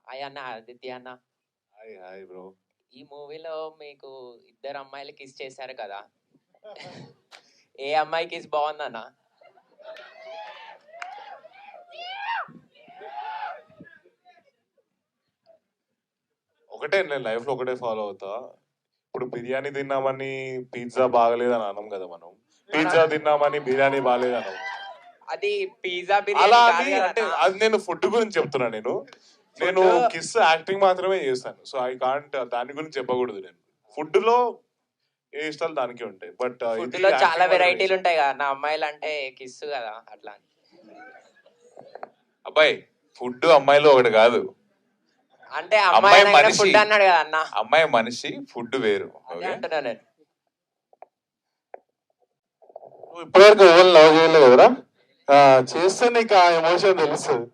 Hi అన్న, ఆదిత్య అన్న. Hi hi bro. ఈ మూవీలో మీకు ఇద్దరు అమ్మాయిలు కిస్ చేశారు కదా, ఏ అమ్మాయి కిస్ బాగుందన్న? ఒకటే, నేను లైఫ్ లో ఒకటే ఫాలో అవుతా. ఇప్పుడు బిర్యానీ తిన్నామని పిజ్జా బాగలేదని అనం కదా మనం. పిజ్జా తిన్నామని బిర్యానీ బాగలేదనం. అది పిజ్జా అలా బిర్యానీ అని అంటే అది నేను ఫుడ్ గురించి చెప్తున్నా. నేను కిస్ యాక్టింగ్ మాత్రమే చేస్తాను. సో ఐ కాంట్ దాని గురించి చెప్పకూడదు. నేను ఫుడ్ లో ఏ ఇష్టాలు దానికి ఉంటాయి. బట్ ఫుడ్ లో చాలా వెరైటీలు ఉంటాయి కదా, నా అమ్మాయిలు అంటే కిస్ కదా అట్లా. అబ్బాయి, ఫుడ్ అమ్మాయిలో ఒకటి కాదు. అంటే అమ్మాయి మనిషి ఫుడ్ అన్నాడు కదా అన్న. అమ్మాయి మనిషి, ఫుడ్ వేరు. అంటున్నా నేను. ఇప్పటివరకు ఎవరు లవ్ చేయలేదు కదా, చేస్తే నీకు ఆ ఎమోషన్ తెలుస్తుంది.